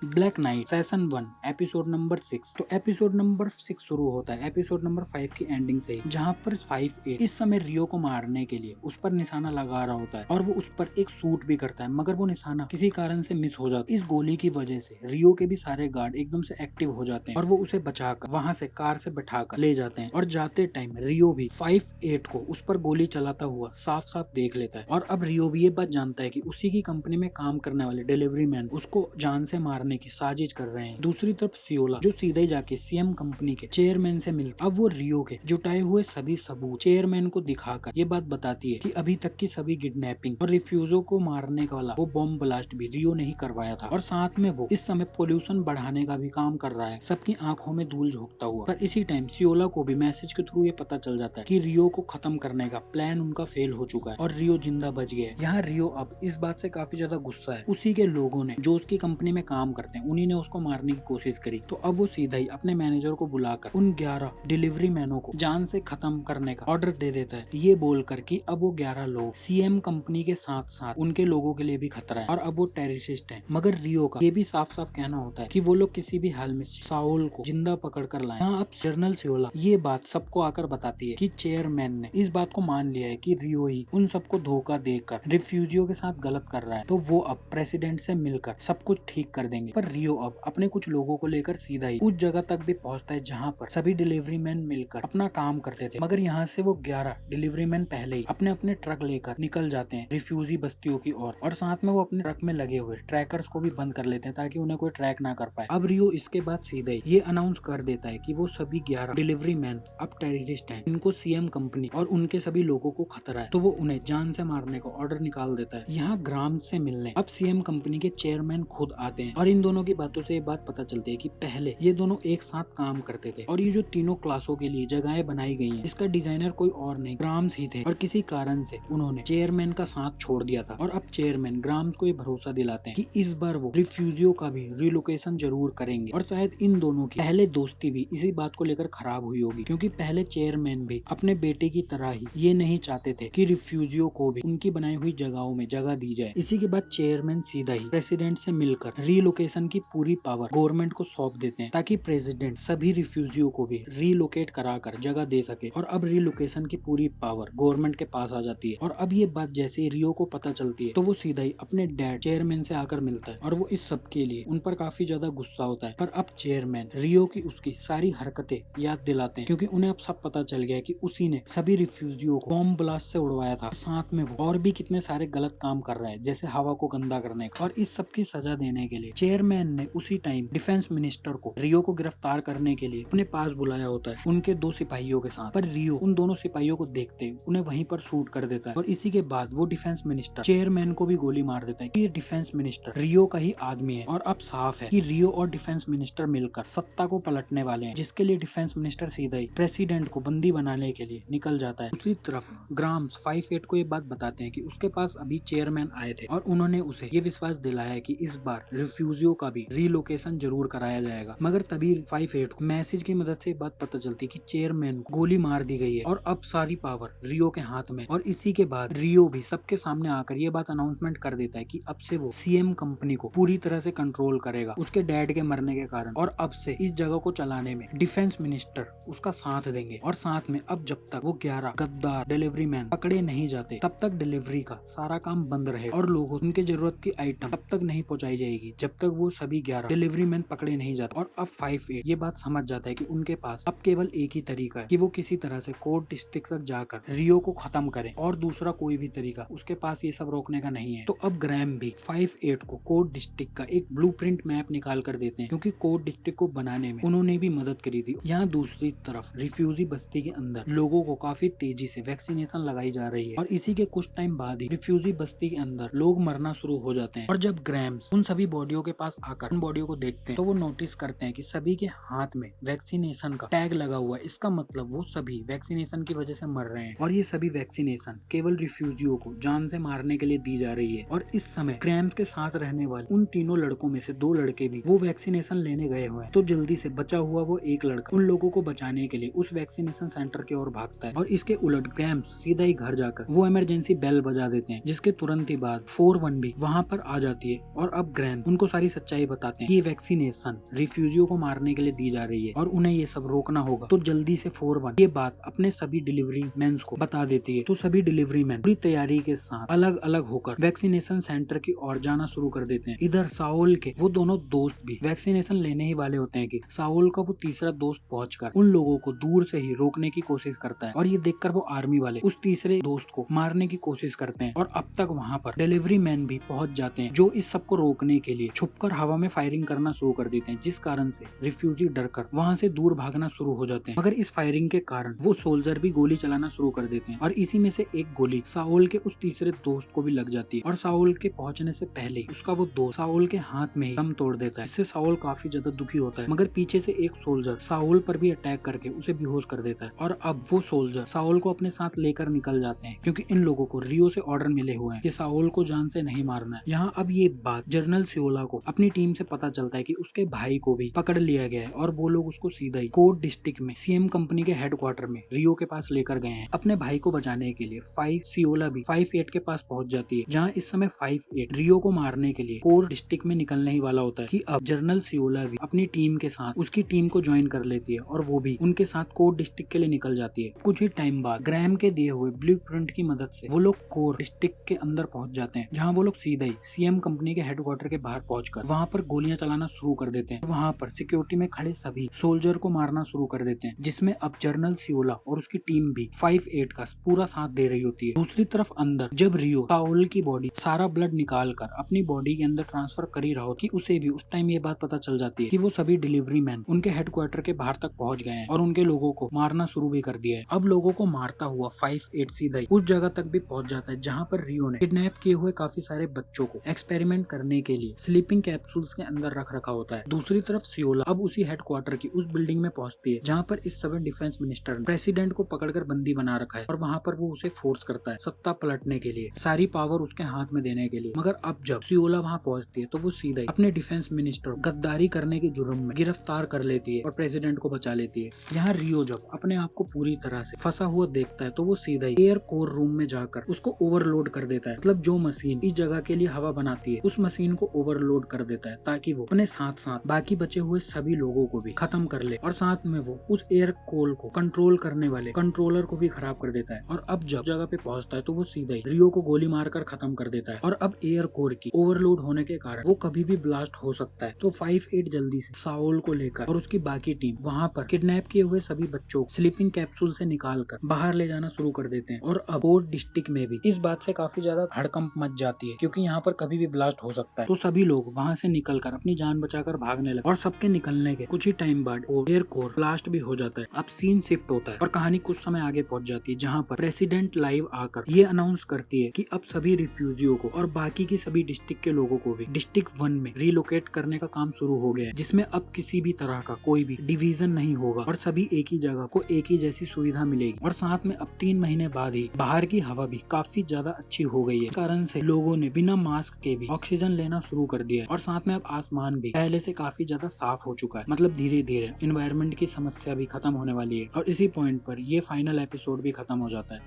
Black night session 1 episode number 6। तो episode number 6 शुरू होता है एपिसोड नंबर 5 की एंडिंग से, जहाँ पर 5-8 इस समय रियो को मारने के लिए उस पर निशाना लगा रहा होता है और वो उस पर एक शूट भी करता है, मगर वो निशाना किसी कारण से मिस हो जाता है। इस गोली की वजह से रियो के भी सारे गार्ड एकदम से एक्टिव हो जाते हैं और वो उसे बचाकर वहां से कार से बैठाकर ले जाते हैं। और जाते टाइम रियो भी 5-8 को उस पर गोली चलाता हुआ साफ साफ देख लेता है। और अब रियो भी ये बात जानता है कि उसी की कंपनी में काम करने वाले डिलीवरी मैन उसको जान से मारने की साजिश कर रहे हैं। दूसरी तरफ सियोला जो सीधे ही जाके सीएम कंपनी के चेयरमैन से मिलती, अब वो रियो के जुटाए हुए सभी सबूत चेयरमैन को दिखाकर ये बात बताती है कि अभी तक की सभी किडनैपिंग और रिफ्यूजो को मारने वाला वो बॉम्ब ब्लास्ट भी रियो ने ही करवाया था। और साथ में वो इस समय पोल्यूशन बढ़ाने का भी काम कर रहा है, सबकी आंखों में धूल झोंकता हुआ। पर इसी टाइम सियोला को भी मैसेज के थ्रू ये पता चल जाता है कि रियो को खत्म करने का प्लान उनका फेल हो चुका है और रियो जिंदा बच गया है। यहाँ रियो अब इस बात से काफी ज्यादा गुस्सा है। उसी के लोगों ने जो उसकी कंपनी में काम करते हैं उन्हीं ने उसको मारने की कोशिश करी। तो अब वो सीधा ही अपने मैनेजर को बुलाकर उन 11 डिलीवरी मैनों को जान से खत्म करने का ऑर्डर दे देता है, ये बोलकर कि अब वो 11 लोग सीएम कंपनी के साथ साथ उनके लोगों के लिए भी खतरा है और अब वो टेररिस्ट है। मगर रियो का ये भी साफ साफ कहना होता है कि वो लोग किसी भी हाल में साउल को जिंदा पकड़ कर लाए। अब जनरल सियोला ये बात सबको आकर बताती है कि चेयरमैन ने इस बात को मान लिया है कि रियो ही उन सबको धोखा देकर रिफ्यूजियों के साथ गलत कर रहा है, तो वो अब प्रेसिडेंट से मिलकर सब कुछ ठीक कर देंगे। पर रियो अब अपने कुछ लोगों को लेकर सीधा ही उस जगह तक भी पहुंचता है जहां पर सभी डिलीवरी मैन मिलकर अपना काम करते थे। मगर यहाँ से वो 11 डिलीवरी मैन पहले ही अपने अपने ट्रक लेकर निकल जाते हैं रिफ्यूजी बस्तियों की ओर और साथ में वो अपने ट्रक में लगे हुए ट्रैकर्स को भी बंद कर लेते हैं ताकि उन्हें कोई ट्रैक ना कर पाए। अब रियो इसके बाद सीधा ही ये अनाउंस कर देता है कि वो सभी 11 डिलीवरी मैन अब टेररिस्ट हैं, इनको सीएम कंपनी और उनके सभी लोगों को खतरा है, तो वो उन्हें जान से मारने का ऑर्डर निकाल देता है। यहाँ ग्राम से मिलने अब सीएम कंपनी के चेयरमैन खुद आते हैं और इन दोनों की बातों से ये बात पता चलती है कि पहले ये दोनों एक साथ काम करते थे और ये जो तीनों क्लासों के लिए जगहें बनाई गई हैं, इसका डिजाइनर कोई और नहीं ग्राम्स ही थे। और किसी कारण से उन्होंने चेयरमैन का साथ छोड़ दिया था और अब चेयरमैन ग्राम्स को ये भरोसा दिलाते हैं कि इस बार वो रिफ्यूजियों का भी रिलोकेशन जरूर करेंगे। और शायद इन दोनों की पहले दोस्ती भी इसी बात को लेकर खराब हुई होगी, क्योंकि पहले चेयरमैन भी अपने बेटे की तरह ही ये नहीं चाहते थे कि रिफ्यूजियों को भी उनकी बनाई हुई जगहों में जगह दी जाए। इसी के बाद चेयरमैन सीधा ही प्रेसिडेंट से मिलकर रीलोकेशन की पूरी पावर गवर्नमेंट को सौंप देते हैं ताकि प्रेसिडेंट सभी रिफ्यूजियों को भी रीलोकेट कराकर जगह दे सके। और अब रीलोकेशन की पूरी पावर गवर्नमेंट के पास आ जाती है। और अब ये बात जैसे रियो को पता चलती है तो वो सीधा ही अपने डैड चेयरमैन से आकर मिलता है और वो इस सब के लिए उन पर काफी ज्यादा गुस्सा होता है। पर अब चेयरमैन रियो की उसकी सारी हरकतें याद दिलाते हैं, क्योंकि उन्हें अब सब पता चल गया है कि उसी ने सभी रिफ्यूजियों को बॉम्ब ब्लास्ट से उड़वाया था। साथ में वो और भी कितने सारे गलत काम कर रहा है, जैसे हवा को गंदा करने का। और इस सब की सजा देने के लिए चेयरमैन ने उसी टाइम डिफेंस मिनिस्टर को रियो को गिरफ्तार करने के लिए अपने पास बुलाया होता है उनके 2 सिपाहियों के साथ। पर रियो उन दोनों सिपाहियों को देखते उन्हें वहीं पर शूट कर देता है और इसी के बाद वो डिफेंस मिनिस्टर चेयरमैन को भी गोली मार देता है कि ये डिफेंस मिनिस्टर रियो का ही आदमी है। और अब साफ है कि रियो और डिफेंस मिनिस्टर मिलकर सत्ता को पलटने वाले हैं, जिसके लिए डिफेंस मिनिस्टर सीधा ही प्रेसिडेंट को बंदी बनाने के लिए निकल जाता है। दूसरी तरफ ग्राम्स 5-8 को ये बात बताते हैं कि उसके पास अभी चेयरमैन आए थे और उन्होंने उसे ये विश्वास दिलाया कि इस बार रिफ्यूजियों का भी रीलोकेशन जरूर कराया जाएगा। मगर तभी 5-8 को मैसेज की मदद से बात पता चलती कि चेयरमैन को गोली मार दी गई है और अब सारी पावर रियो के हाथ में। और इसी के बाद रियो भी सबके सामने आकर ये बात अनाउंसमेंट कर देता है कि अब से वो सीएम कंपनी को पूरी तरह से कंट्रोल करेगा उसके डैड के मरने के कारण, और अब से इस जगह को चलाने में डिफेंस मिनिस्टर उसका साथ देंगे। और साथ में अब जब तक वो 11 गद्दार डिलीवरी मैन पकड़े नहीं जाते तब तक डिलीवरी का सारा काम बंद रहे और लोगों उनके जरूरत की आइटम तब तक नहीं पहुंचाई जाएगी जब तक वो सभी 11 डिलीवरी मैन पकड़े नहीं जाते। और अब 5-8 ये बात समझ जाता है कि उनके पास अब केवल एक ही तरीका है कि वो किसी तरह से कोर्ट डिस्ट्रिक्ट तक जाकर रियो को खत्म करें, और दूसरा कोई भी तरीका उसके पास ये सब रोकने का नहीं है। तो अब ग्रैम भी 5-8 को कोर्ट डिस्ट्रिक्ट का एक ब्लूप्रिंट मैप निकाल कर देते हैं, क्योंकि कोर्ट डिस्ट्रिक्ट को बनाने में उन्होंने भी मदद करी थी। यहाँ दूसरी तरफ रिफ्यूजी बस्ती के अंदर लोगों को काफी तेजी से वैक्सीनेशन लगाई जा रही है और इसी के कुछ टाइम बाद ही रिफ्यूजी बस्ती के अंदर लोग मरना शुरू हो जाते हैं। और जब ग्रैम्स उन सभी बॉडियों के पास आकर उन बॉडियों को देखते हैं तो वो नोटिस करते हैं कि सभी के हाथ में वैक्सीनेशन का टैग लगा हुआ है। इसका मतलब वो सभी वैक्सीनेशन की वजह से मर रहे हैं और ये सभी वैक्सीनेशन केवल रिफ्यूजियों को जान से मारने के लिए दी जा रही है। और इस समय ग्रैम्स के साथ रहने वाले उन तीनों लड़कों में से 2 लड़के भी वो वैक्सीनेशन लेने गए हुए हैं। तो जल्दी से बचा हुआ वो एक लड़का उन लोगों को बचाने के लिए उस वैक्सीनेशन सेंटर की ओर भागता है। और इसके उलट ग्रैम्स सीधा ही घर जाकर वो इमरजेंसी बेल बजा देते हैं, जिसके तुरंत ही बाद 4-1 भी वहाँ पर आ जाती है। और अब ग्रैम उनको सारी सच्चाई बताते हैं कि ये वैक्सीनेशन रिफ्यूजियों को मारने के लिए दी जा रही है और उन्हें ये सब रोकना होगा। तो जल्दी से 4-1 ये बात अपने सभी डिलीवरी मैन को बता देती है। तो सभी डिलीवरी मैन पूरी तैयारी के साथ अलग अलग होकर वैक्सीनेशन सेंटर की ओर जाना शुरू कर देते हैं। इधर साउल के वो दोनों दोस्त भी वैक्सीनेशन लेने ही वाले होते हैं कि साउल का वो तीसरा दोस्त पहुंचकर उन लोगों को दूर से ही रोकने की कोशिश करता है और ये देखकर वो आर्मी वाले उस तीसरे दोस्त को मारने की कोशिश करते हैं। और अब तक वहाँ पर डिलीवरी मैन भी पहुंच जाते हैं जो इस सब को रोकने के लिए छुपकर हवा में फायरिंग करना शुरू कर देते हैं, जिस कारण से रिफ्यूजी डरकर वहाँ से दूर भागना शुरू हो जाते हैं। मगर इस फायरिंग के कारण वो सोल्जर भी गोली चलाना शुरू कर देते हैं और इसी में से एक गोली साउल के उस तीसरे दोस्त को भी लग जाती है और साउल के पहुंचने से पहले उसका वो दोस्त साउल के हाथ में ही दम तोड़ देता है। इससे साउल काफी ज्यादा दुखी होता है, मगर पीछे से एक सोल्जर साउल पर भी अटैक करके उसे बेहोश कर देता है और अब वो सोल्जर साउल को अपने साथ लेकर निकल जाते हैं क्योंकि इन लोगों को रियो से ऑर्डर मिले हुए हैं कि साउल को जान से नहीं मारना है। यहाँ अब ये बात जनरल सियोला को अपनी टीम से पता चलता है कि उसके भाई को भी पकड़ लिया गया है और वो लोग उसको सीधा ही कोड डिस्ट्रिक्ट में सीएम कंपनी के हेडक्वार्टर में रियो के पास लेकर गए हैं। अपने भाई को बचाने के लिए सियोला भी 5-8 के पास पहुंच जाती है, जहाँ इस समय 5-8 रियो को मारने के लिए कोड डिस्ट्रिक्ट में निकलने ही वाला होता है कि अब जनरल सियोला भी अपनी टीम के साथ उसकी टीम को ज्वाइन कर लेती है और वो भी उनके साथ कोड डिस्ट्रिक्ट के लिए निकल जाती है। कुछ ही टाइम बाद ग्रैम के दिए हुए ब्लूप्रिंट की मदद से वो लोग कोड डिस्ट्रिक्ट के अंदर पहुंच जाते हैं, जहाँ वो लोग सीधा ही सीएम कंपनी के हेडक्वार्टर के बाहर पहुंचकर वहाँ पर गोलियां चलाना शुरू कर देते हैं। वहाँ पर सिक्योरिटी में खड़े सभी सोल्जर को मारना शुरू कर देते हैं, जिसमें अब जनरल सियोला और उसकी टीम भी 5-8 का पूरा साथ दे रही होती है। दूसरी तरफ अंदर जब रियो साउल की बॉडी सारा ब्लड निकाल कर अपनी बॉडी के अंदर ट्रांसफर कर ही रहा हो कि उसे भी उस टाइम ये बात पता चल जाती है कि वो सभी डिलीवरी मैन उनके हेडक्वार्टर के बाहर तक पहुंच गए हैं और उनके लोगों को मारना शुरू भी कर दिया है। अब लोगों को मारता हुआ 5-8 सीधा ही उस जगह तक भी पहुंच जाता है जहाँ पर रियो ने किडनैप किए हुए काफी सारे बच्चों को एक्सपेरिमेंट करने के लिए स्लीपिंग कैप्सूल्स के अंदर रख रखा होता है। दूसरी तरफ सियोला अब उसी हेडक्वार्टर की उस बिल्डिंग में पहुंचती है जहाँ पर इस समय डिफेंस मिनिस्टर ने प्रेसिडेंट को पकड़कर बंदी बना रखा है और वहाँ पर वो उसे फोर्स करता है सत्ता पलटने के लिए, सारी पावर उसके हाथ में देने के लिए। मगर अब जब सियोला वहाँ पहुंचती है तो वो सीधा ही अपने डिफेंस मिनिस्टर गद्दारी करने के जुर्म में गिरफ्तार कर लेती है और प्रेसिडेंट को बचा लेती है। यहाँ रियो जब अपने आप को पूरी तरह से फंसा हुआ देखता है तो वो सीधा ही एयर कोर रूम में जाकर उसको ओवरलोड कर देता है। मतलब जो मशीन इस जगह के लिए हवा बनाती है उस मशीन को ओवरलोड कर देता है ताकि वो अपने साथ साथ बाकी बचे हुए सभी लोगों को भी खत्म कर ले और साथ में वो उस एयर कोल को कंट्रोल करने वाले कंट्रोलर को भी खराब कर देता है। और अब जब जगह पे पहुंचता है तो वो सीधा ही रियो को गोली मारकर खत्म कर देता है और अब एयर कोर की ओवरलोड होने के कारण वो कभी भी ब्लास्ट हो सकता है। तो 5-8 जल्दी से साउल को लेकर और उसकी बाकी टीम वहाँ पर किडनैप किए हुए सभी बच्चों को स्लीपिंग कैप्सूल से निकालकर बाहर ले जाना शुरू कर देते हैं। और अब कोड डिस्ट्रिक्ट में भी इस बात से काफी ज्यादा हड़कंप मच जाती है क्योंकि यहाँ पर कभी भी ब्लास्ट हो सकता है। तो सभी लोग वहाँ से निकलकर अपनी जान बचाकर भागने लगे और सबके निकलने के कुछ ही टाइम बाद एयर कोर ब्लास्ट भी हो जाता है। अब सीन शिफ्ट होता है और कहानी कुछ समय आगे पहुंच जाती है जहाँ पर प्रेसिडेंट लाइव आकर ये अनाउंस करती है कि अब सभी रिफ्यूजियों को और बाकी की सभी डिस्ट्रिक्ट के लोगों को भी डिस्ट्रिक्ट 1 में रिलोकेट करने का काम शुरू हो गया है, जिसमें अब किसी भी तरह का कोई भी डिवीजन नहीं होगा और सभी एक ही जगह को एक ही जैसी सुविधा मिलेगी। और साथ में अब 3 महीने बाद ही बाहर की हवा भी काफी ज्यादा अच्छी हो गई है, कारण से लोगों ने बिना मास्क के भी ऑक्सीजन लेना शुरू कर दिया है। और साथ में अब आसमान भी पहले से काफी ज्यादा साफ हो चुका है, मतलब धीरे धीरे एनवायरनमेंट की समस्या भी खत्म होने वाली है। और इसी पॉइंट पर ये फाइनल एपिसोड भी खत्म हो जाता है।